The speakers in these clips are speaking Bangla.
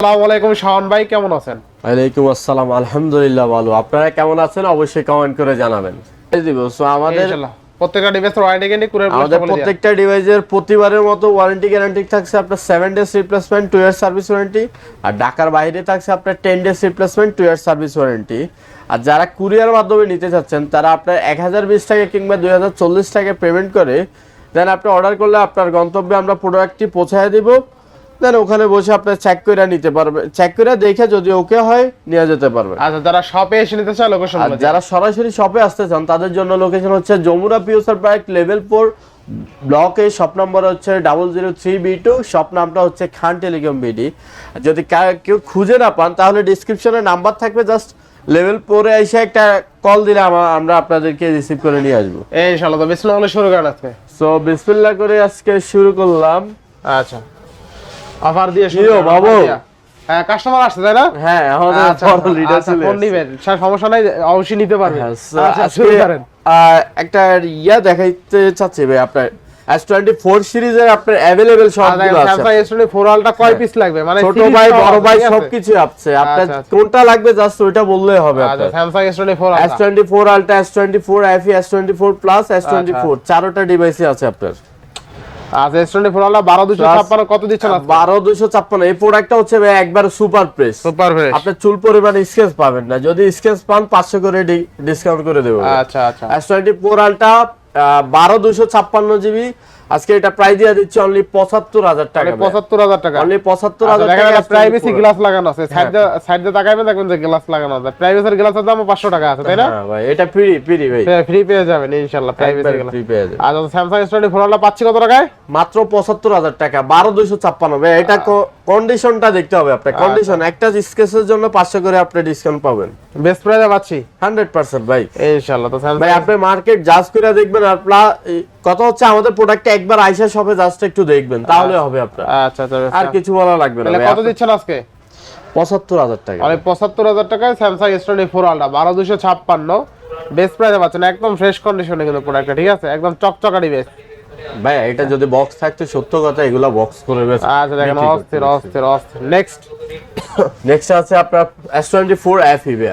আসসালামু আলাইকুম শাওন ভাই, কেমন আছেন? ওয়ালাইকুম আসসালাম, আলহামদুলিল্লাহ ভালো। আপনারা কেমন আছেন অবশ্যই কমেন্ট করে জানাবেন। সো আমাদের প্রত্যেকটা ডিভাইসের ওয়ারেন্টি গ্যারান্টি করে আমাদের প্রত্যেকটা ডিভাইসের প্রতিবারের মতো ওয়ারেন্টি গ্যারান্টি থাকছে আপনার 7 days replacement 2 year service warranty, আর ঢাকার বাইরে থাকছে আপনার 10 days replacement 2 year service warranty. আর যারা কুরিয়ার মাধ্যমে নিতে চাচ্ছেন তারা আপনার 1020 টাকা কিংবা 2040 টাকা পেমেন্ট করে দেন আপনি অর্ডার করলে আপনার গন্তব্যে আমরা প্রোডাক্টটি পৌঁছায় দিব। দেন ওখানে বসে আপনি চেক করে নিতে পারবেন, চেক করে দেখে যদি ওকে হয় নিয়ে যেতে পারবেন। আচ্ছা, যারা শপে এসে নিতে চায় লোকেশন বলে দিন। যারা সরাসরি শপে আসতে চান তাদের জন্য লোকেশন হচ্ছে যমুনা পিওসার পার্ক লেভেল 4 ব্লকে, শপ নাম্বার হচ্ছে 003B2, শপ নামটা হচ্ছে খান টেলিকম বিডি। যদি কেউ খুঁজে না পান তাহলে ডেসক্রিপশনে নাম্বার থাকবে, জাস্ট লেভেল 4 এ এসে একটা কল দিলে আমরা আপনাদেরকে রিসিভ করে নিয়ে আসবো ইনশাআল্লাহ। তো বিসমিল্লাহ বলে শুরু করেন আজকে। সো বিসমিল্লাহ করে আজকে শুরু করলাম। আচ্ছা, অফার দিয়ে শুরু করো বাবু। হ্যাঁ, কাস্টমার আসছে তাই না? হ্যাঁ, আমাদের বড় লিডার চলে ফোন নিবেন, সমস্যা নাই, অবশ্যই নিতে পারবেন। আচ্ছা, শুরু করেন। একটা দেখাইতে চাচ্ছি ভাই, আপনার S24 সিরিজের আপনার अवेलेबल সবগুলো আছে। Samsung S24 Ultra কয় পিস লাগবে? মানে ছোট ভাই বড় ভাই সবকিছু আছে, আপনার কোনটা লাগবে জাস্ট ওইটা বললেই হবে। আচ্ছা, Samsung S24 Ultra, S24 Ultra, S24 FE, S24 Plus, S24 চারটা ডিভাইসই আছে আপনার। আচ্ছা, S24 Ultra 12256 কত দিচ্ছেন আজকে? 12256। এই প্রোডাক্টটা হচ্ছে ভাই একবার সুপার প্রেস, সুপার ফ্রেশ। আপনি চুল পরিমাণ স্কেচ পাবেন না, যদি স্কেচ পান 500 করে ডিসকাউন্ট করে দেব। আচ্ছা আচ্ছা, S24 Ultra 12256 জিবি, আজকে এটা প্রাইস দিয়ে দিচ্ছি অনলি 75000 টাকা। 75000 টাকা অনলি 75000 টাকা। দেখেন প্রাইভেসি গ্লাস লাগানো আছে, সাইডে তাকাইবেন দেখবেন যে গ্লাস লাগানো আছে। প্রাইভেসির গ্লাসের দাম 500 টাকা আছে, তাই না? হ্যাঁ ভাই, এটা ফ্রি ভাই, ফ্রি পেয়ে যাবেন ইনশাআল্লাহ। প্রাইভেসি গ্লাস ফ্রি পেয়ে যাবেন। আর Samsung S24 Ultra পাচ্ছি কত টাকায়? মাত্র 75000 টাকা, 12256 ভাই। এটা কন্ডিশনটা দেখতে হবে আপনার, কন্ডিশন একটা স্কেচের জন্য 500 করে আপনি ডিসকাউন্ট পাবেন। বেস্ট প্রাইসে পাচ্ছি 100% ভাই ইনশাআল্লাহ। তো ভাই আপনি মার্কেট জাজ করে দেখবেন, আর কথা হচ্ছে আমাদের প্রোডাক্টটা একবার আইসা শপে জাস্ট একটু দেখবেন তাহলে হবে আপনার। আচ্ছা আচ্ছা, আর কিছু বলা লাগবে না। তাহলে কত দিচ্ছেন আজকে? 75000 টাকা। মানে 75000 টাকায় Samsung S24 Ultra 12256 বেস্ট প্রাইসে পাচ্ছেন, একদম ফ্রেশ কন্ডিশনে কিন্তু প্রোডাক্টটা, ঠিক আছে? একদম চকচকা ডিভাইস ভাই। এটা যদি বক্স থাকতো সত্য কথা, এগুলা বক্স করে বেশ। আচ্ছা, দেখেন অস্থির অস্থির অস্থির। নেক্সট আছে আপনার S24 FE ভাই।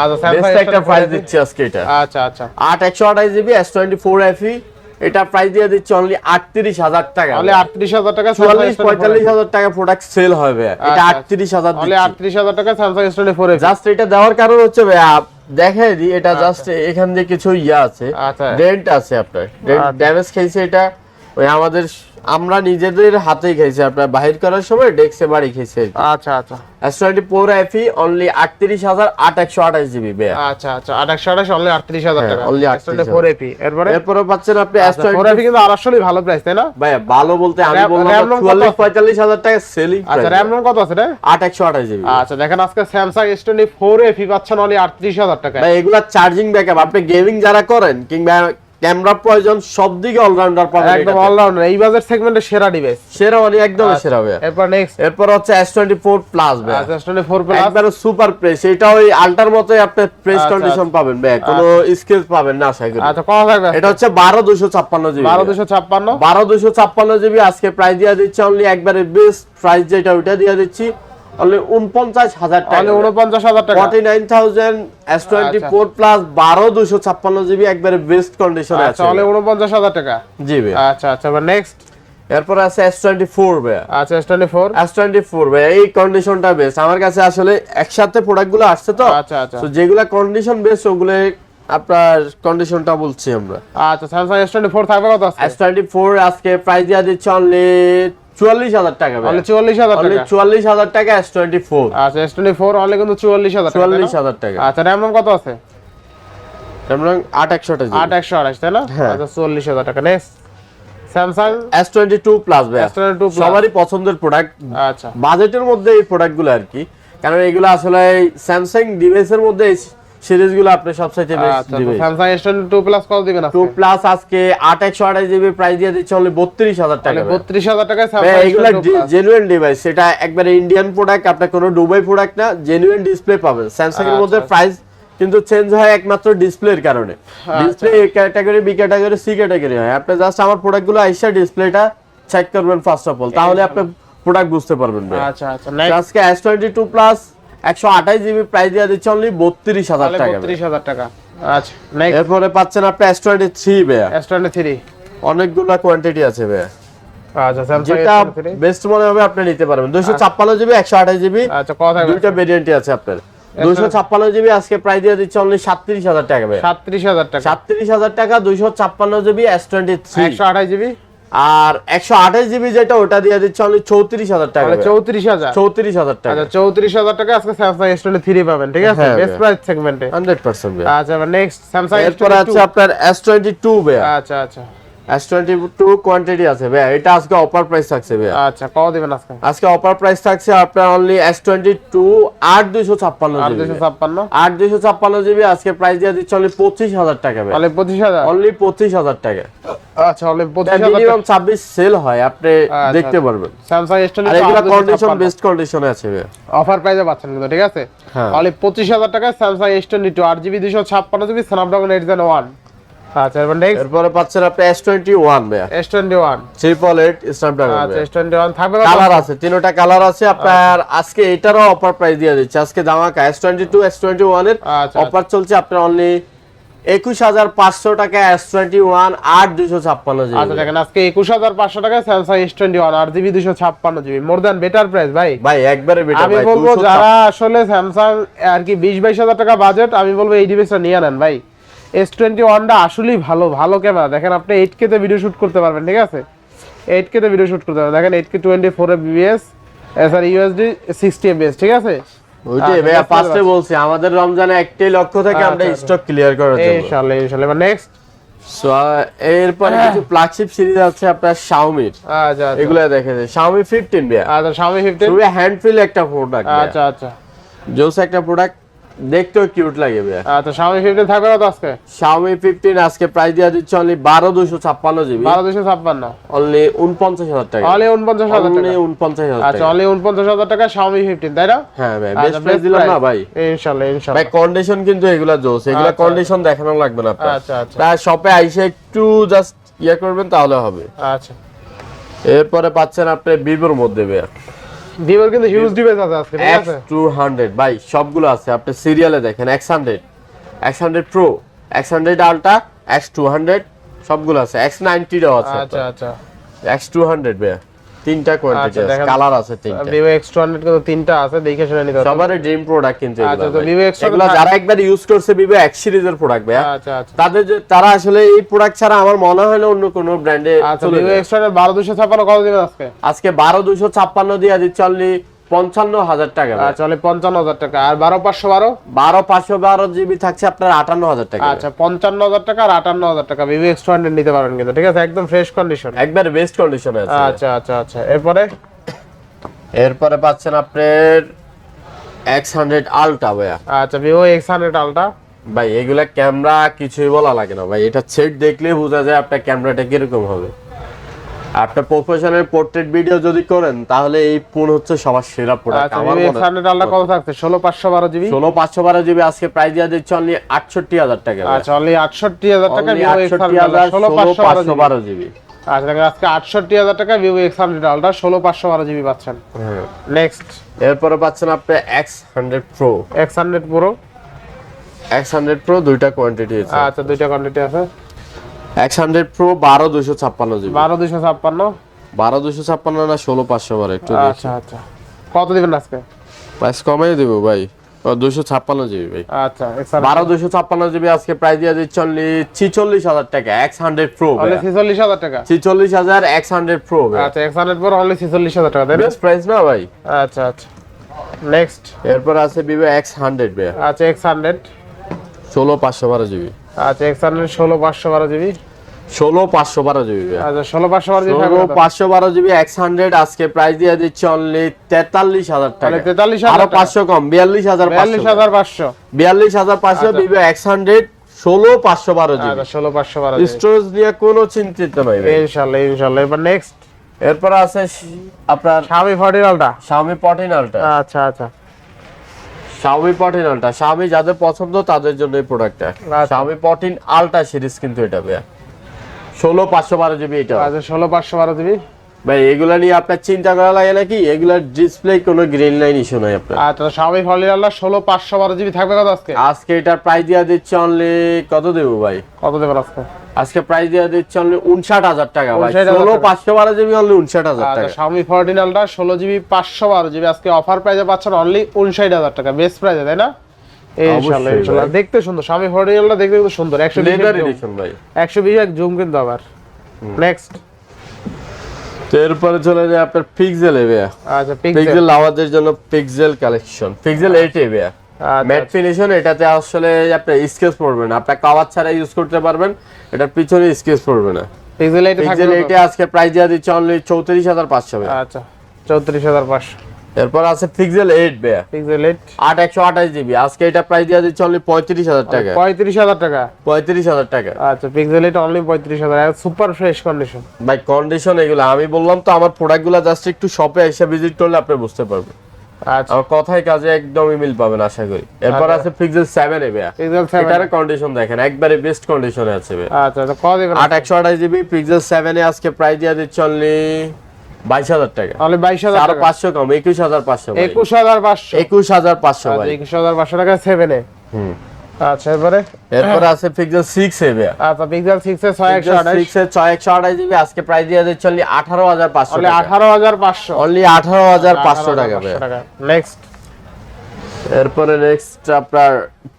আচ্ছা, Samsung একটা প্রাইস দিচ্ছি আজকে এটা। আচ্ছা আচ্ছা, 8128 জিবি S24 FE, এটা প্রাইস দিয়ে দিচ্ছি অনলি 38000 টাকা। অনলি 38000 টাকা, 45000 টাকা প্রোডাক্ট সেল হবে, এটা 38000 অনলি 38000 টাকা Samsung S24 FE। জাস্ট এটা দেওয়ার কারণ হচ্ছে ভাই দেখাই দিই, এটা জাস্ট এখান দিয়ে কিছু আছে, ডেন্ট আছে আপনার, ড্যামেজ খাইছে এটা। ওই আমরা নিজেদের হাতেই খাইছি, আপনার বাহির করার সময় ডেস্কে বাড়ি খাইছে। আচ্ছা আচ্ছা, S24 FE অনলি 38828 জিবি ভাই। আচ্ছা আচ্ছা, 828 অনলি 38000 টাকা অনলি S24 FE। এরপর পাচ্ছেন আপনি S24 FE কিন্তু আর আসলে ভালো প্রাইস, তাই না ভাই? ভালো বলতে আমি বললাম 44000 টাকা সেলিং প্রাইস। আচ্ছা, RAM ROM কত আছে রে? 8128 জিবি। আচ্ছা, দেখেন আজকে Samsung S24 FE পাচ্ছেন অনলি 38000 টাকা। ভাই এগুলা চার্জিং ব্যাকআপ, আপনি গেমিং যারা করেন কিংবা ক্যামেরা প্রয়োজন সব দিকে অলরাউন্ডার পাবেন, একদম অলরাউন্ডার। এই বাজার সেগমেন্টে সেরা ডিভাইস, সেরা মানে একদম সেরা হবে। এরপর হচ্ছে S24 প্লাস ভাই। আচ্ছা, S24 প্লাস একবার সুপার প্রেস, এটা ওই আল্টার মতোই আপনি প্রেস কন্ডিশন পাবেন ভাই, কোনো স্কেচ পাবেন না আশা করি। আচ্ছা, কত থাকবে? এটা হচ্ছে 12256 জিবি। 12256 জিবি আজকে প্রাইস দিয়ে দিচ্ছি অনলি একবারে বেস্ট প্রাইস যেটা ওইটা দিয়ে দিচ্ছি অনলি 49000 টাকা। অনলি 49000 টাকা, 49000 S24 প্লাস 12256 জিবি একবারে বেস্ট কন্ডিশনে আছে। আচ্ছা, অনলি 49000 টাকা জি ভাই। আচ্ছা আচ্ছা, নেক্সট এরপর আছে S24 ভাই। আচ্ছা, S24 ভাই এই কন্ডিশনটা বেস্ট আমার কাছে, আসলে একসাথে প্রোডাক্টগুলো আসছে তো। আচ্ছা আচ্ছা, তো যেগুলা কন্ডিশন বেস্ট ওগুলো আপনার কন্ডিশনটা বলছি আমরা। আচ্ছা, Samsung S24 থাকবে কত আছে? S24 আজকে প্রাইস দিয়া দিচ্ছে অনলি 44000 টাকা ভাই। অনলি 44000 টাকা। অনলি 44000 টাকা S24। আচ্ছা, S24 অনলি কিন্তু 44000 টাকা। 44000 টাকা। আচ্ছা, RAM ROM কত আছে? RAM 828 GB. 828, তাই না? আচ্ছা, 44000 টাকা। নেক্সট Samsung S22 প্লাস ভাই। S22 প্লাস সবারই পছন্দের প্রোডাক্ট। আচ্ছা, বাজেটের মধ্যে এই প্রোডাক্টগুলো আর কি, কারণ এগুলো আসলে স্যামসাং ডিভাইসের মধ্যে সিরিজগুলো আপনি সবচাইতে বেশি দিবেন। Samsung S22 প্লাস কত দিবেন আজকে? 2 প্লাস আজকে 8128 জিবি প্রাইস দিয়ে দিচ্ছে অনলি 32000 টাকা। 32000 টাকায় Samsung এগুলা জেনুইন ডিভাইস, এটা একবারে ইন্ডিয়ান প্রোডাক্ট, আপনার কোনো দুবাই প্রোডাক্ট না, জেনুইন ডিসপ্লে পাবেন। স্যামসাং এর মধ্যে প্রাইস কিন্তু চেঞ্জ হয় একমাত্র ডিসপ্লের কারণে। Display A category, B category, C category হয়। আপনি জাস্ট আমার প্রোডাক্টগুলো আইসা ডিসপ্লেটা চেক করবেন ফার্স্ট অফ অল, তাহলে আপনি প্রোডাক্ট বুঝতে পারবেন ভাই। আচ্ছা আচ্ছা নেক্সট আজকে S22 প্লাস 128 জিবি প্রাইস দিয়ে দিচ্ছি অনলি 32000 টাকা। 32000 টাকা। আচ্ছা নেক্সট এরপরে পাচ্ছেন আপনি S23 ভাই, S23 অনেকগুলা কোয়ান্টিটি আছে ভাই। আচ্ছা স্যামসাং যেটা S23 বেস্ট মনে হবে আপনি নিতে পারবেন। 256 জিবি 128 জিবি, আচ্ছা কথা দুইটা ভেরিয়েন্টই আছে আপনার। 256 জিবি আজকে প্রাইস দিয়ে দিচ্ছি অনলি 37000 টাকা ভাই। 37000 টাকা। 37000 টাকা 256 জিবি S23, 128 জিবি আর 128 জিবি যেটা ওটা দিয়ে দিচ্ছি অনলি 34000 টাকা ভাই। 34000 34000 টাকা। আচ্ছা 34000 টাকা আজকে স্যামসাং S23 পাবেন, ঠিক আছে হ্যাঁ, বেস্ট প্রাইস সেগমেন্টে 100% ভাই। আচ্ছা এবার নেক্সট স্যামসাং এরপর আছে আপনার S22 ভাই। আচ্ছা আচ্ছা S22 কোয়ান্টিটি আছে ভাই, এটা আজকে অফার প্রাইস থাকছে ভাই। আচ্ছা কত দিবেন আজকে? আজকে অফার প্রাইস থাকছে আপনার অনলি S22 8256 জিবি। 8256 8256 জিবি আজকে প্রাইস দিয়ে দিচ্ছি অনলি 25000 টাকা ভাই। তাহলে 25000 অনলি 25000 টাকা। আচ্ছা অনলি 25000 মিনিমাম 26 সেল হয়, আপনি দেখতে পারবেন। স্যামসাং S23 আর এগুলা কন্ডিশন বেস্ট কন্ডিশনে আছে ভাই। অফার প্রাইসে পাচ্ছেন কিন্তু, ঠিক আছে হ্যাঁ। অনলি 25000 টাকা Samsung S22 8GB 256 GB Snapdragon 8 Gen 1। আচ্ছা এবার নেক্সট এরপরে পাচ্ছেন আপনি S21 ভাই, S21 888 স্ন্যাপড্রাগন। আচ্ছা S21 থাকবে না? কালার আছে, তিনটা কালার আছে আপনার। আজকে এটারও অফার প্রাইস দিয়ে দিচ্ছে আজকে ধামাকা। S22 S21 এর আচ্ছা, অফার চলছে আপনার অনলি 21500 টাকা S21 8256 আচ্ছা জিবি। দেখেন আজকে 21500 টাকা Samsung S21 8GB 256GB more than better price ভাই। ভাই একবারে বেটার আমি ভাই। বলবো যারা আসলে স্যামসাং আর কি 20-22000 টাকা বাজেট, আমি বলবো এই ডিভাইসটা নিয়ে নেন ভাই। S21 টা আসলেই ভালো ভালো ক্যামেরা। দেখেন আপনি 8K তে ভিডিও শুট করতে পারবেন, ঠিক আছে 8K তে ভিডিও শুট করতে পারবেন। দেখেন 8K 24 fps SR USD 60 fps, ঠিক আছে ওইটাই ভাই ফার্স্টে বলছি আমাদের রমজানে একটাই লক্ষ্য থেকে আমরা স্টক ক্লিয়ার করার জন্য। ইনশাআল্লাহ ইনশাআল্লাহ। এবার নেক্সট সো এরপরে কিছু ফ্ল্যাগশিপ সিরিজ আছে আপনার Xiaomi। আচ্ছা এগুলা দেখেন Xiaomi 15 ভাই। আচ্ছা Xiaomi 15 খুবই হ্যান্ডফিল একটা প্রোডাক্ট। আচ্ছা আচ্ছা জোস একটা প্রোডাক্ট, দেখতেও কিউট লাগে ভাই। আচ্ছা Xiaomi 15 থাকবে না তো আজকে? Xiaomi 15 আজকে প্রাইস দিয়ে দিচ্ছে অনলি 12256 জিবি, 12256 অনলি 49000 টাকা। অনলি 49000 টাকা। অনলি 49000 আচ্ছা টাকা। অনলি 49000 টাকা Xiaomi 15, তাই না? হ্যাঁ ভাই আচ্ছা, বেস্ট প্রাইস দিলাম না ভাই। ইনশাআল্লাহ ভাই ইনশাআল্লাহ। কন্ডিশন কিন্তু এগুলা জোস, এগুলা আচ্ছা, কন্ডিশন দেখানো লাগবে না আপনার। আচ্ছা আচ্ছা তাই শপে আইসা একটু জাস্ট ইয়া করবেন তাহলে হবে। আচ্ছা এরপরে পাচ্ছেন আপনি Vivoর মধ্যে ভাই ভিভোর কিন্তু হিউজ ডিভাইস আছে আজকে, ঠিক আছে X200 ভাই, সবগুলো আছে। আপনি সিরিয়ালে দেখেন X100 Pro, X100 Ultra, X200 সবগুলো আছে। X90 ও আছে। আচ্ছা আচ্ছা X200 ভাই তিনটা কোয়ান্টিটি আচ্ছা, আছে, দেখেন। কালার আছে তিনটা। ভিভো X200 কিন্তু তিনটা আছে, দেখে শুনে নিতে হবে। সবারই ড্রিম প্রোডাক্ট কিন্তু আচ্ছা, এগুলো তো ভাই। Vivo X200 এগুলো যারা একবার ইউজ করছে Vivo X সিরিজের প্রোডাক্ট ভাই, আচ্ছা আচ্ছা তারা আসলে এই প্রোডাক্ট ছাড়া আমার মনে হয় না অন্য কোনো ব্র্যান্ডে আচ্ছা চলে ভিভো যায়। X200 12256 কত দিবেন আজকে? আজকে 12256 দিয়ে দিচ্ছে অনলি 55000 টাকা ভাই। আচ্ছা 55000 টাকা। আর 12512 12512 জিবি থাকছে আপনার 58000 টাকা। আচ্ছা 55000 টাকা আর 58000 টাকা ভিভো X200 নিতে পারবেন কিন্তু, ঠিক আছে একদম ফ্রেশ কন্ডিশন। একবার বেস্ট কন্ডিশনে আছে। আচ্ছা আচ্ছা আচ্ছা এরপরে পাচ্ছেন আপনার X100 Ultra ভাই। আচ্ছা ভিভো X100 Ultra ভাই এগুলা ক্যামেরা কিছুই বলা লাগে না ভাই, এটা সেট দেখলেই বোঝা যায় আপনার ক্যামেরাটা কিরকম হবে। আপনার প্রফেশনাল পোর্ট্রেট ভিডিও যদি করেন তাহলে এই ফোন হচ্ছে সবার সেরা প্রোডাক্ট আচ্ছা আমার ভিভো মনে X100 Ultra কত থাকছে? 16512 জিবি 16512 জিবি আজকে প্রাইস দিয়ে দিচ্ছে অনলি 68000 টাকা। আচ্ছা অনলি 68000 টাকা ভিভো X100 68000 16512 জিবি। আচ্ছা দেখেন আজকে 68000 টাকা ভিভো X100 Ultra 16512 জিবি পাচ্ছেন। নেক্সট এরপরে পাচ্ছেন আপনি X100 Pro। X100 Pro দুইটা কোয়ান্টিটি আছে। আচ্ছা দুইটা কোয়ান্টিটি আছে। X100 Pro 12256 GB. 12256 12256 না 16512 একটু দেখি। আচ্ছা আচ্ছা কত দিবেন আজকে? প্রাইস কমাই দেব ভাই, 256 জিবি ভাই। আচ্ছা 12256 জিবি আজকে প্রাইস দিয়ে দিচ্ছে অনলি 46000 টাকা। X100 Pro ভাই, অনলি 46000 টাকা। 46000 X100 Pro ভাই। আচ্ছা X100 Pro অনলি 46000 টাকা, তাই না? বেস্ট প্রাইস না ভাই। আচ্ছা আচ্ছা নেক্সট এরপর আছে Vivo X100 ভাই, আচ্ছা X100 16512 জিবি। আচ্ছা X100 16512 জিবি 16512 জিবি ভাই। আচ্ছা 16512 জিবি থাকবে তো? 16512 জিবি X100 আজকে প্রাইস দিয়ে দিচ্ছে অনলি 43000 টাকা। তাহলে 43000 আরো 500 কম, 42500। 42500 42500 Vivo X100 16512 জিবি। আচ্ছা 16512 জিবি স্টোরেজ নিয়ে কোনো চিন্তিত নয় ভাই। ইনশাআল্লাহ ইনশাআল্লাহ। এবার নেক্সট এরপর আছে আপনার Xiaomi 14 Ultra। Xiaomi 14 Ultra। আচ্ছা আচ্ছা Xiaomi 14 Ultra Xiaomi যাদের পছন্দ তাদের জন্য এই প্রোডাক্টটা। আচ্ছা। Xiaomi 14 Ultra সিরিজ কিন্তু এটা ভাই, 16512 জিবি এটা। আচ্ছা 16512 জিবি ভাই এগুলা নিয়ে আপনার চিন্তা করা লাগে নাকি, এগুলার ডিসপ্লে কোনো গ্রিন লাইন ইস্যু নাই আপনার। আচ্ছা Xiaomi Honor 16 512 GB থাকবে কত আজকে? আজকে এটার প্রাইস দিয়া দিচ্ছে অনলি কত দেবো ভাই, কত দেবেন আজকে? আজকে প্রাইস দিয়া দিচ্ছে অনলি 59,000 টাকা ভাই। 59,000 16 512 জিবি অনলি 59,000 আচ্ছা টাকা। Xiaomi Honor 16 GB 512 GB আজকে অফার প্রাইসে পাচ্ছেন অনলি 59,000 টাকা, বেস্ট প্রাইসে, তাই না? ইনশাআল্লাহ ইনশাআল্লাহ। দেখতে সুন্দর Xiaomi Honor দেখতে খুব সুন্দর, 120 লেদার এডিশন ভাই, 120 জুম কিন্তু আবার। নেক্সট এরপরে চলে যায় আপনার পিক্সেল এ ভাই। আচ্ছা পিক্সেল লাভারদের জন্য পিক্সেল কালেকশন, পিক্সেল 8 এ ভাই। ম্যাট ফিনিশন, এটাতে আসলে আপনার স্কেচ পড়বে না, আপনি কভার ছাড়া ইউজ করতে পারবেন, এটার পিছনে স্কেচ পড়বে না। পিক্সেল 8 পিক্সেল 8 আজকে প্রাইস দিয়া দিচ্ছে অনলি 34,500 ভাই। আচ্ছা 34,500। এরপর আছে পিক্সেল 8 ভাই, পিক্সেল 8 128 জিবি আজকে এটা প্রাইস দিয়া দিচ্ছে অনলি 35,000 টাকা। 35,000 টাকা। 35,000 টাকা। আচ্ছা pixel 8 only 35,000, super fresh condition ভাই। কন্ডিশন এগুলো আমি বললাম তো, আমার প্রোডাক্টগুলো জাস্ট একটু শপে এসে ভিজিট করলে আপনি বুঝতে পারবেন। আচ্ছা আমার কথায় কাজে একদমই মিল পাবেন আশা করি। এরপর আছে পিক্সেল 7 এ ভাই। পিক্সেল 7 এটার কন্ডিশন দেখেন একবারে বেস্ট কন্ডিশনে আছে ভাই। আচ্ছা তো কত দেবেন? 128 জিবি পিক্সেল 7 এ আজকে প্রাইস দিয়া দিচ্ছে অনলি 22,000 টাকা। অনলি 22,000 আরো টাকা। 500 কম, 21,500 ভাই। 21,500। 21,500 ভাই। 21,500 টাকা 7 এ। হুম। আচ্ছা এবারে এরপর আছে পিক্সেল 6 এ ভাই। আচ্ছা পিক্সেল 6 এ 6128। 6 এ 6128 জিবি আজকে প্রাইস দিয়া দিচ্ছে অনলি 18,500 অনলি টাকা। 18,500। অনলি 18,500 টাকা ভাই। নেক্সট এরপরে নেক্সট আপনার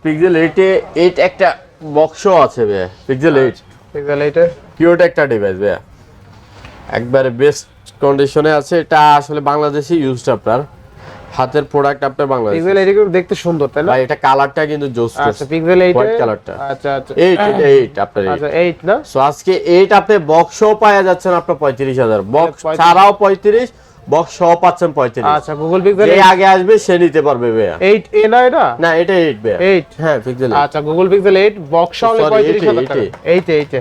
পিক্সেল 8 এ 8 একটা বক্সও আছে ভাই। পিক্সেল 8 পিক্সেল 8 এ কিউট একটা ডিভাইস ভাই, একবারে বেস্ট কন্ডিশনে আছে। এটা আসলে বাংলাদেশি ইউজড, আপনার হাতের প্রোডাক্ট, আপনার বাংলাদেশি। পিক্সেল 8 কিন্তু দেখতে সুন্দর, তাই না? ভাই এটা কালারটা কিন্তু জোস। আচ্ছা পিক্সেল 8 হোয়াইট কালারটা। আচ্ছা আচ্ছা 8 এটা 8 আপনার। আচ্ছা 8 না? সো আজকে 8 আপনি বক্সও পাওয়া যাচ্ছেন আপনার 35,000, বক্স ছাড়াও 35, বক্স সহ পাচ্ছেন 35। আচ্ছা গুগল পিক্সেল যে আগে আসবে সে নিতে পারবে ভাই। 8 এ না এটা? না এটা 8 ভাই। 8 হ্যাঁ পিক্সেল। আচ্ছা গুগল পিক্সেল 8 বক্স হলে Sorry, 35,000 টাকা। 8 এইটে।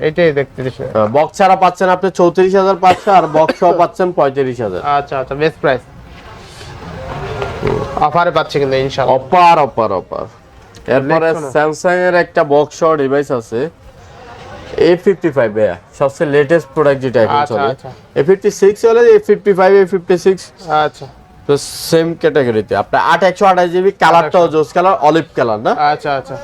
এইটাই দেখতে দিছে। বক্স ছাড়া পাচ্ছেন আপনি 34,500 আর বক্স সহ পাচ্ছেন 35,000। আচ্ছা আচ্ছা বেস্ট প্রাইস অফারে পাচ্ছি কিন্তু ইনশাআল্লাহ। অপার। এরপরে স্যামসাং এর একটা বক্স সহ ডিভাইস আছে A55 ভাই, সবচেয়ে লেটেস্ট প্রোডাক্ট যেটা এখন আচ্ছা, চলে। আচ্ছা। A56 চলে, A55 A56 আচ্ছা তো সেম ক্যাটাগরিতে। আপনার 8128 জিবি, কালারটাও জোস কালার, অলিভ কালার না? আচ্ছা আচ্ছা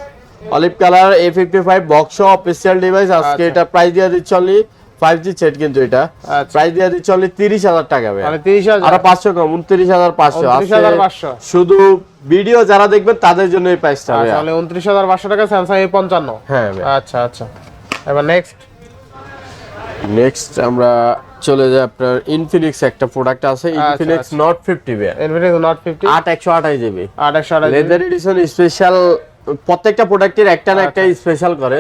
অলিভ কালার A55 বক্স সহ অফিশিয়াল ডিভাইস আজকে এটা প্রাইস দিয়ে দিচ্ছে অনলি 5G সেট, কিন্তু এটা আচ্ছা। প্রাইস দিয়ে দিচ্ছে অনলি 30,000 টাকা ভাই। মানে 30,000 আর 500 কম, 29,500 আছে। 29,500 শুধু ভিডিও যারা দেখবেন তাদের জন্য এই প্রাইসটা ভাই। আচ্ছা তাহলে 29,500 টাকা স্যামসাং A55। হ্যাঁ ভাই। আচ্ছা আচ্ছা এবার নেক্সট আমরা চলে যাই আপনার ইনফিনিক্স একটা প্রোডাক্ট আছে, ইনফিনিক্স নট 50 ভাই। Infinix not 50 8128 GB 8128 leather addition special. প্রত্যেকটা প্রোডাক্টের একটা না একটা স্পেশাল করে।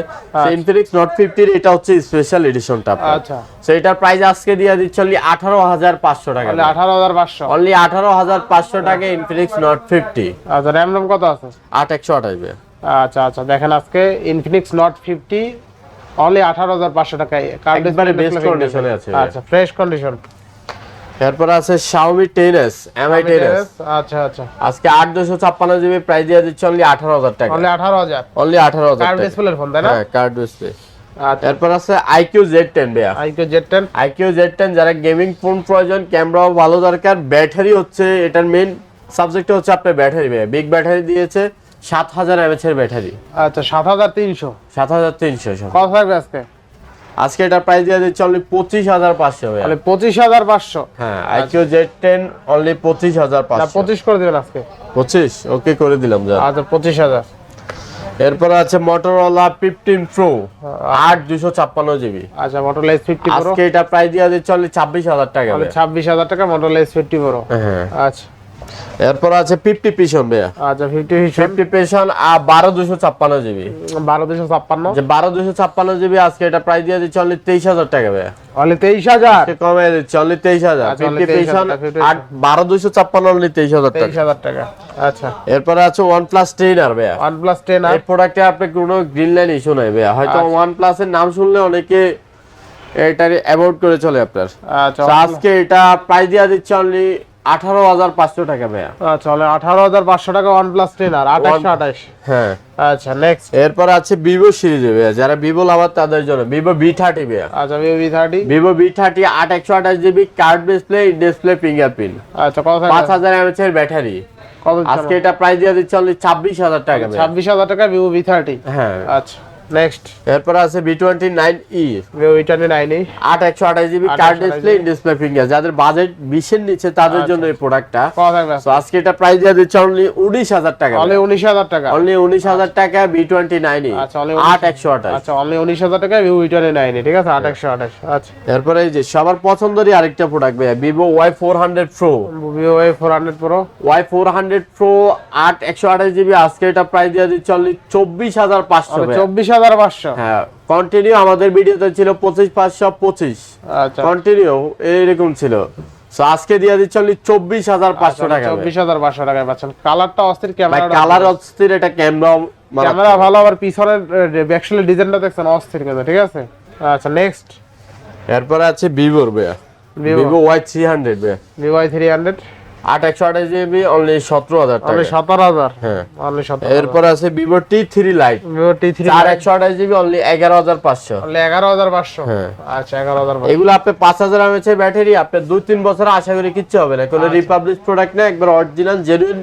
ইনফিনিক্স নট 50 এটা হচ্ছে স্পেশাল এডিশনটা আপনার। আচ্ছা সো এটার প্রাইস আজকে দিয়ে দিচ্ছে অনলি 18,500 টাকা। তাহলে 18,500 অনলি 18,500 টাকা ইনফিনিক্স নট 50। আচ্ছা র্যাম রম কত আছে? 8128 ভাই। আচ্ছা আচ্ছা দেখেন আজকে ইনফিনিক্স নট 50 অনলি 18,500 টাকায় কার্ড একবারে বেস্ট কন্ডিশনে আছে। আচ্ছা ফ্রেশ কন্ডিশন। এরপর আছে Xiaomi 10s Mi 10s আচ্ছা আচ্ছা আজকে 8256 জিবি প্রাইস দিয়ে দিচ্ছে অনলি 18,000 টাকা। অনলি 18,000 অনলি 18,000 কার্ড টাকা। ডিসপ্লের ফোন, তাই না? হ্যাঁ কার্ড ডিসপ্লে। আচ্ছা এরপর আছে IQ Z10 ভাইয়া। IQ Z10 যারা গেমিং ফোন প্রয়োজন, ক্যামেরাও ভালো দরকার, ব্যাটারি হচ্ছে এটার মেইন সাবজেক্ট হচ্ছে আপনার ব্যাটারি ভাইয়া। বিগ ব্যাটারি দিয়েছে, 7000 mAh এর ব্যাটারি। আচ্ছা 7,300 7300 কত থাকবে আজকে? আজকে এটার প্রাইস দিয়ে দিচ্ছে অনলি 25,500 ভাইয়া। তাহলে 25,500। হ্যাঁ IQ Z10 অনলি 25,500। 25 করে দিবেন আজকে। 25 ওকে করে দিলাম যা। আচ্ছা 25,000। এরপর আছে Motorola 15 Pro 8256 জিবি। আচ্ছা Motorola S50 Pro আজকে এটা প্রাইস দিয়ে দিচ্ছে অনলি 26,000 টাকা তাহলে ভাইয়া। 26,000 টাকা Motorola S50 Pro। হ্যাঁ। আচ্ছা এরপর আছে 50 পিছন ভাইয়া। আচ্ছা 50 পেশন 12256 জিবি। 12256 যে 12256 জিবি আজকে এটা প্রাইস দিয়ে দিচ্ছে অনলি 23,000 টাকা ভাইয়া। অনলি 23,000। কমে দিচ্ছে অনলি 23,000। আচ্ছা, only 50 পেশন 23,000 আর 12256 অনলি 23,000 টাকা। 23,000 টাকা। আচ্ছা এরপর আছে OnePlus 10 আর ভাইয়া। OnePlus 10 আর এই প্রোডাক্টে আপনি কোনো গ্রিন লাইন ইস্যু নাই ভাইয়া। হয়তো OnePlus এর নাম শুনলে অনেকে এটারে অ্যাভয়েড করে চলে আপনার। আচ্ছা তো আজকে এটা প্রাইস দিয়ে দিচ্ছে অনলি 18,500 টাকা ভাইয়া। আচ্ছা তাহলে 18,500 টাকা OnePlus 10 আর 2828। হ্যাঁ আচ্ছা নেক্সট। এরপর আছে ভিভো সিরিজে ভাইয়া, যারা ভিভো লাভার তাদের জন্য ভিভো V30 ভাইয়া। আচ্ছা Vivo V30। Vivo V30 8/128GB card display fingerprint. আচ্ছা কত থাকবে? 5000 mAh এর ব্যাটারি। কত আজকে এটা প্রাইস দিয়ে দিচ্ছি অনলি 26,000 টাকা ভাইয়া। 26,000 টাকা Vivo V30। হ্যাঁ আচ্ছা নেক্সট। এরপর আছে V29e Vivo V29 8/128GB card display finger, যাদের বাজেট 20 এর নিচে তাদের জন্য এই প্রোডাক্টটা। কত থাকবে? তো আজকে এটা প্রাইস দিয়ে দিচ্ছি অনলি 19,000 টাকা। অনলি 19,000 টাকা। অনলি 19,000 টাকা V29e। আচ্ছা অনলি 8/128। আচ্ছা অনলি 19,000 টাকা Vivo V29 ঠিক আছে 8/128। আচ্ছা এরপরে এই যে সবার পছন্দেরই আরেকটা প্রোডাক্ট ভাইয়া, Vivo Y400 Pro। Vivo Y400 Pro। Y400 Pro 8/128GB আজকে এটা প্রাইস দিয়ে দিচ্ছি অনলি 24,500 ভাইয়া। 24,500। হ্যাঁ কন্টিনিউ আমাদের ভিডিওতে ছিল 25,525। আচ্ছা কন্টিনিউ এইরকম ছিল। সো আজকে দিয়ে দিচ্ছি অনলি 24,500 টাকা। 24,500 টাকায় পাচ্ছেন। কালারটা অস্থির, ক্যামেরা কালার অস্থির, এটা ক্যামেরা ভালো, আবার পিছনের ব্যাকশেলের ডিজাইনটা দেখছেন অস্থির কিন্তু, ঠিক আছে। আচ্ছা নেক্সট। এরপরে আছে ভিভোর ভাইয়া, Vivo Y300 ভাইয়া, Vivo Y300 8/128GB অনলি 17,000 টাকা। অনলি 17,000। হ্যাঁ অনলি 17,000। এরপর আছে Vivo T3 Lite Vivo T3 8/128GB only 11,500। Only 11,500। হ্যাঁ আচ্ছা 11,500। এগুলো আপনি 5000 mAh এর ব্যাটারি, আপনি 2-3 বছর আশা করি কিচ্ছু হবে না। কোনো রিপাবলিক প্রোডাক্ট না, একবার অরিজিনাল জেনুইন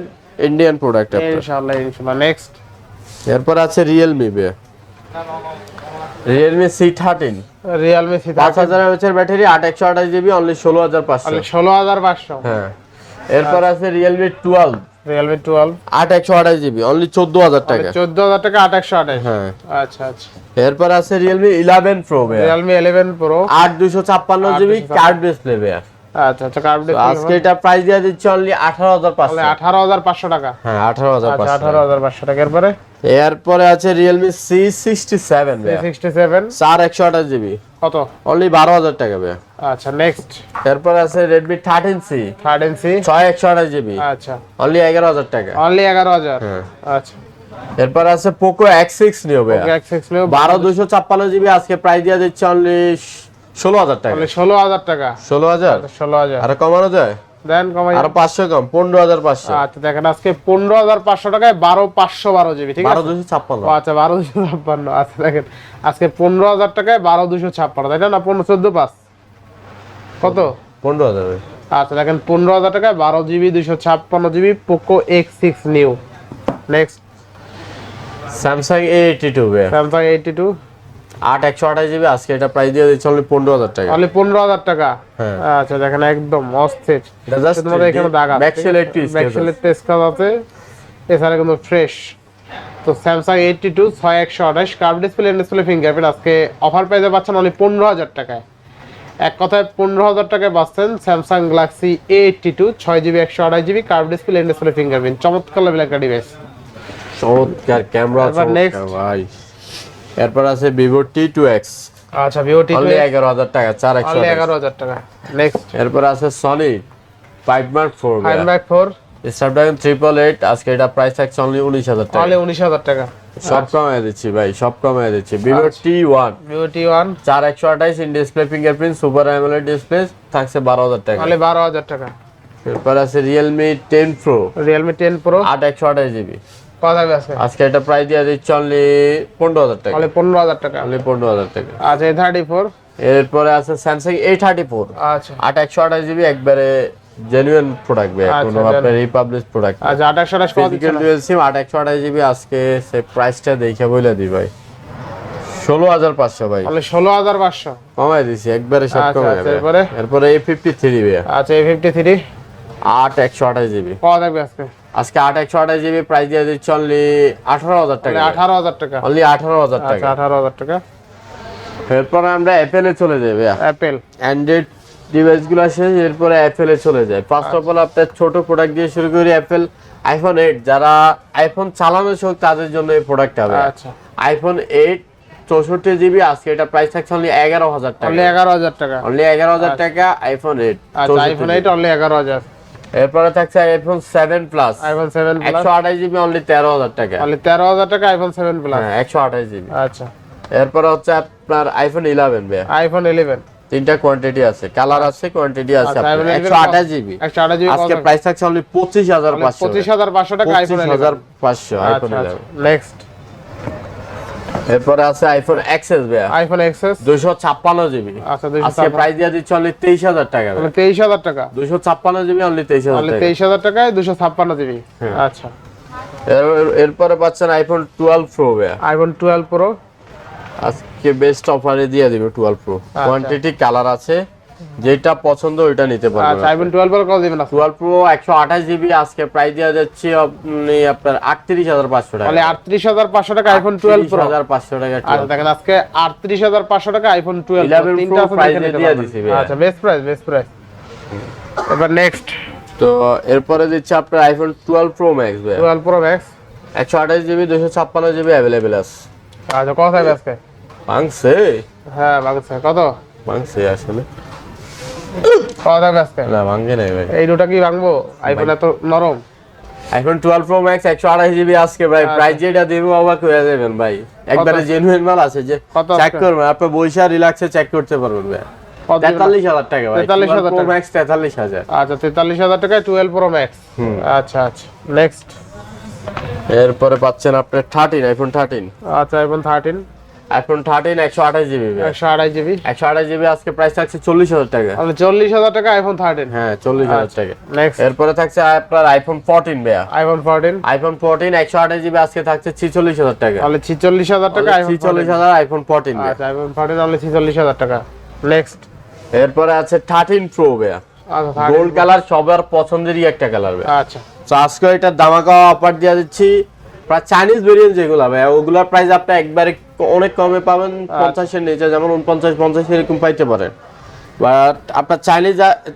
ইন্ডিয়ান প্রোডাক্ট আপনার। ইনশাআল্লাহ ইনশাআল্লাহ। নেক্সট। এরপর আছে Realme ভাইয়া, Realme C13 Realme C13 5000 mAh এর ব্যাটারি 8/128GB অনলি 16,500। অনলি 16,500। হ্যাঁ এরপর আছে Realme 12 Realme 12 8/128GB অনলি 14,000 টাকা। 14,000 টাকা 8/128। হ্যাঁ আচ্ছা আচ্ছা। এরপর আছে Realme 11 Pro ভাইয়া, Realme 11 Pro 8/256GB card display ভাইয়া। আচ্ছা আচ্ছা কার্ড ডিসপ্লে। আজকে এটা প্রাইস দিয়ে দিচ্ছি অনলি 18,500। অনলি 18,500 টাকা। হ্যাঁ আচ্ছা 18,500। 18,500 টাকা। এরপরে আছে Realme C67 ভাইয়া, 67 4/128GB কত? অনলি 12,000 টাকা ভাইয়া। আচ্ছা নেক্সট। এরপর আছে Redmi 13C 13C 6/128GB আচ্ছা অনলি 11,000 টাকা। অনলি 11,000। হ্যাঁ আচ্ছা এরপর আছে Poco X6 Neo ভাইয়া, ওকে X6 নিও 12/256GB আজকে প্রাইস দিয়ে দিচ্ছে অনলি 16,000 টাকা। অনলি 16,000 টাকা। 16,000 16,000 আর কমানো যায়? দেন কমাই। আর 500 কম, 15,500। আচ্ছা দেখেন আজকে 15,500 টাকায় 12,512 ঠিক আছে। 12,256। আচ্ছা 12,256। আচ্ছা দেখেন আজকে 15,000 টাকায় 12,256, তাই না? 14,5 কত? 15,000 ভাই। আচ্ছা দেখেন 15,000 টাকায় 12GB 256GB Poco X6 new. Next. Samsung A82 ভাইয়া, Samsung 82 8/128GB আজকে এটা প্রাইস দিয়ে দিচ্ছে অনলি 15,000 টাকা। অনলি 15,000 টাকা। হ্যাঁ। আচ্ছা দেখেন একদম অস্থির। এটা জাস্ট তোমাদের এখানে দাগ আছে, ব্যাকশেলের টেস্ট ব্যাকশেলের টেস্ট কাজ আছে, এছাড়া কিন্তু ফ্রেশ। তো Samsung 82 6/128 কার্ভ ডিসপ্লে ফিঙ্গারপ্রিন্ট আজকে অফার প্রাইসে পাচ্ছেন অনলি 15,000 টাকায়। এক কথায় 15,000 টাকায় পাচ্ছেন Samsung Galaxy A82 6GB 128GB curve display fingerprint. চমৎকার লেভেল একটা ডিভাইস। চমৎকার ক্যামেরা এরপর next। ভাই। এরপর আছে Vivo T2X আচ্ছা Vivo T2 অনলি 11,000 টাকা, 4/128। অনলি 11,000 টাকা। নেক্সট। এরপর আছে Sony 5 Mark 4 5 Mark 4 Snapdragon 888 আজকে এটা প্রাইস থাকছে অনলি 19,000 টাকা। অনলি 19,000 টাকা। সব কমায় দিচ্ছি ভাই, সব কমায় দিচ্ছি। Vivo T1 Vivo T1 4/128 in display fingerprint super AMOLED display থাকছে 12,000 টাকা। অনলি 12,000 টাকা। এরপর আছে Realme 10 Pro Realme 10 Pro 8/128GB কত হবে আজকে? আজকে এটা প্রাইস দিয়ে দিচ্ছে অনলি 15,000 টাকা। অনলি 15,000 টাকা। অনলি 15,000 টাকা। আচ্ছা A34 এরপরে আছে Samsung A34 আচ্ছা 8/128GB একবারে জেনুইন প্রোডাক্ট ভাই, আচ্ছা, কোনো আপনার রিপাবলিক প্রোডাক্ট। আচ্ছা 2828 কত ফিজিক্যাল দিচ্ছেন? ডুয়াল সিম 8/128GB আজকে সে প্রাইসটা দেখে বলে দিই ভাই 16,500 ভাই। অনলি 16,500 কমাই দিছি একবারে সব আচ্ছা, কমে আচ্ছা, যাবে। এরপরে A53 ভাই আচ্ছা A53 8/128GB কত থাকবে আজকে? আজকে 8/128GB প্রাইস দিয়ে দিচ্ছে অনলি 18,000 টাকা। 18,000 টাকা। অনলি 18,000 আচ্ছা টাকা। 18,000 টাকা। এরপর আমরা অ্যাপেলে চলে যাই ভাই। অ্যাপেল অ্যান্ড্রয়েড ডিভাইসগুলো শেষ, এরপরে অ্যাপেলে চলে যায়। ফার্স্ট অফ অল আপনার ছোট প্রোডাক্ট দিয়ে শুরু করি। অ্যাপেল আইফোন 8 যারা আইফোন চালানো শোক তাদের জন্য এই প্রোডাক্টটা হবে। আচ্ছা আইফোন 8 64GB আজকে এটা প্রাইস থাকছে অনলি 11,000 টাকা। অনলি 11,000 টাকা। অনলি 11,000 টাকা আইফোন 8। আচ্ছা আইফোন 8 অনলি 11,000। এরপরে থাকছে iPhone 7 plus iPhone 7 plus 128GB only 13,000 টাকা। অনলি 13,000 টাকা আইফোন 7 প্লাস। হ্যাঁ 128GB। আচ্ছা এরপর হচ্ছে আপনার আইফোন 11 ভাই, আইফোন 11 তিনটা কোয়ান্টিটি আছে, কালার আছে, কোয়ান্টিটি আছে। আচ্ছা, আপনার available 128 জিবি 128 GB আজকে প্রাইস থাকছে অনলি 25500 25500 টাকা আইফোন 25500 আইফোন 11। নেক্সট এরপরে আছে আইফোন এক্সএস ভাই, আইফোন এক্সএস 256 জিবি আচ্ছা আজকে প্রাইস দিয়ে দিচ্ছি অনলি 23000 টাকা, মানে 23000 টাকা 256 জিবি অনলি 23000 মানে টাকা। 23000 টাকায় 256 জিবি। আচ্ছা এরপরে পাচ্ছেন আইফোন 12 প্রো ভাই, আইফোন 12 প্রো আজকে বেস্ট অফারে দিয়ে দিবে 12 প্রো। কোয়ান্টিটি কালার আছে, যেটা পছন্দ ওইটা নিতে পারবেন। আচ্ছা আইফোন 12 প্রো কত দিবেন আপনি? 12 প্রো 128 জিবি আজকে প্রাইস দেওয়া যাচ্ছে আপনি আপনার 38500 টাকা, মানে 38500 টাকা আইফোন 12 প্রো। 38500 টাকা। আচ্ছা দেখেন আজকে 38500 টাকা আইফোন 12 11 তিনটা আছে প্রাইস দেখে নিতে দিয়ে পারবেন। দিছি ভাই। আচ্ছা বেস্ট প্রাইস। এবার নেক্সট তো এরপরে দিচ্ছে আপনার আইফোন 12 প্রো ম্যাক্স ভাই, 12 pro max 128 GB 256 GB available আছে। আচ্ছা কত থাকবে আজকে? মাংসে হ্যাঁ বাংসে কত? মাংসে আসলে কত থাকবে আজকে? না ভাঙে নাই ভাই, এই দুটো কি ভাঙবো? আইফোন এত নরম। আইফোন 12 প্রো ম্যাক্স 128 জিবি আজকে ভাই প্রাইস যেটা দেব অবাক হয়ে যাবেন ভাই, একবারে জেনুইন মাল আছে যে চেক করবেন, আপনি বইসা রিল্যাক্সে চেক করতে পারবেন ভাই। 43000 টাকা ভাই, 43000 প্রো ম্যাক্স 43000। আচ্ছা 43000 টাকায় 12 প্রো ম্যাক্স। আচ্ছা নেক্সট এরপরে পাচ্ছেন আপনার 13 আইফোন 13। আচ্ছা আইফোন 13 128 জিবি 128 জিবি 128 জিবি আজকে প্রাইস থাকছে 40000 টাকা, মানে 40000 টাকা আইফোন 13। হ্যাঁ 40000 টাকা। নেক্সট এরপরে থাকছে আপনার আইফোন 14 ভাইয়া, আইফোন 14 128 জিবি আজকে থাকছে 46000 টাকা, তাহলে 46000 টাকা আইফোন 46000 আইফোন 14 ভাইয়া। আচ্ছা আইফোন 14 তাহলে 46000 টাকা। নেক্সট এরপরে আছে 13 প্রো ভাইয়া, আচ্ছা গোল্ড কালার সবার পছন্দেরই একটা কালার ভাই। আচ্ছা তো আজকে এটা দামাকা অফার দিয়ে দিচ্ছি, প্রায় চাইনিজ ভেরিয়েন্ট যেগুলো ভাই ওগুলোর প্রাইস আপনি একবারে অনেক কমে পাবেন, 50 এর নিচে, যেমন 49 এরকম পাইতে পারেন। বাট আপনার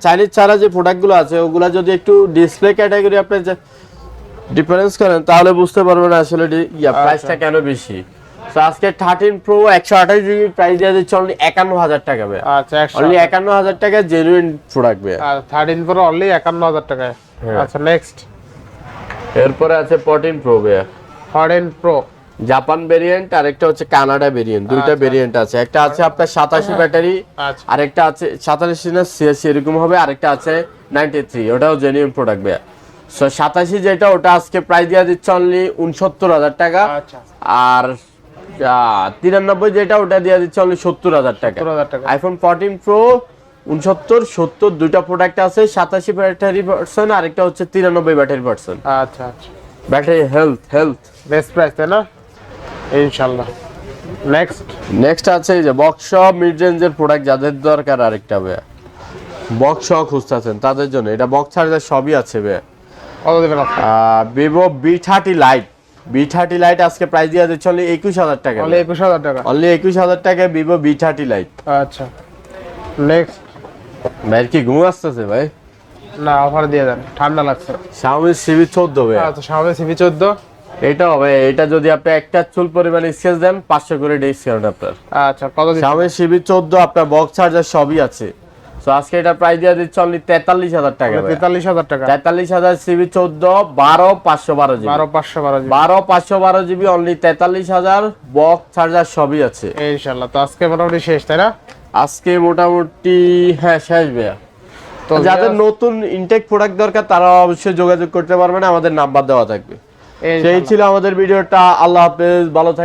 চাইনিজ ছাড়া যে প্রোডাক্টগুলো আছে ওগুলা যদি একটু ডিসপ্লে ক্যাটাগরি আপনি ডিফারেন্স করেন তাহলে বুঝতে পারবেন আসলে প্রাইসটা কেন বেশি। তো আজকে 13 প্রো 128 জিবি প্রাইস দিয়ে দিচ্ছে অনলি 51000 টাকা ভাই। আচ্ছা অনলি 51000 টাকা জেনুইন প্রোডাক্ট ভাই। আর 13 প্রো অনলি 51000 টাকায়। আচ্ছা নেক্সট এরপরে আছে 14 প্রো ভাই, 14 প্রো জাপান ভেরিয়েন্ট আর একটা হচ্ছে কানাডা ভেরিয়েন্ট, দুইটা ভেরিয়েন্ট আছে। একটা আছে আপনার 87 ব্যাটারি, আচ্ছা আরেকটা আছে 87 না 86 এরকম হবে, আরেকটা আছে 93, ওটাও জেনুইন প্রোডাক্ট ভাই। সো 87 যেটা ওটা আজকে প্রাইস দিয়ে দিচ্ছে অনলি 69000 টাকা, আচ্ছা আর 93 যেটা ওটা দিয়ে দিচ্ছে অনলি 70000 টাকা। 70000 টাকা। আইফোন 14 প্রো 69 70 দুইটা প্রোডাক্ট আছে, 87 ব্যাটারি পার্সন আরেকটা হচ্ছে 93 ব্যাটারি পার্সন। আচ্ছা ব্যাটারি হেলথ বেস্ট প্রাইস তাই না ইনশাআল্লাহ। নেক্সট আছে এই যে বক্স মিড রেঞ্জের প্রোডাক্ট যাদের দরকার, আরেকটা ভাই বক্স খুঁজতেছেন তাদের জন্য এটা বক্স চার্জার সবই আছে ভাই। কত দিবেন আপনি? ভিভো B30 লাইট আজকে প্রাইস দিয়ে দিচ্ছে অনলি 21000 টাকা, অনলি 21000 টাকা। অনলি 21000 টাকায় ভিভো B30 লাইট। আচ্ছা নেক্সট ভাই কি ঘুম আসতেছে ভাই? না অফার দিয়ে দেন, ঠান্ডা লাগছে। Xiaomi CV14 ভাই। আচ্ছা Xiaomi CV14 এটা হবে, এটা যদি আপনি একটা চুল পরিমাণ স্কেচ দেন 500 করে ডিসকাউন্ট আপনার। আচ্ছা কত দিবেন? Xiaomi CV14 আপনার বক্স চার্জার সবই আছে। সো আজকে এটা প্রাইস দিয়ে দিচ্ছে অনলি 43000 টাকা ভাই। 43000 টাকা। 43000 CV14 12512 GB 12512 GB only 43000 box charger সবই আছে ইনশাআল্লাহ। তো আজকে মোটামুটি শেষ তাই না? আজকে মোটামুটি হ্যাঁ শেষ ভাইয়া। তো যাদের নতুন ইনটেক প্রোডাক্ট দরকার তারা অবশ্যই যোগাযোগ করতে পারবেন, আমাদের নাম্বার দেওয়া থাকবে। সেই ছিল আমাদের ভিডিওটা। আল্লাহ হাফেজ, ভালো থাকবেন।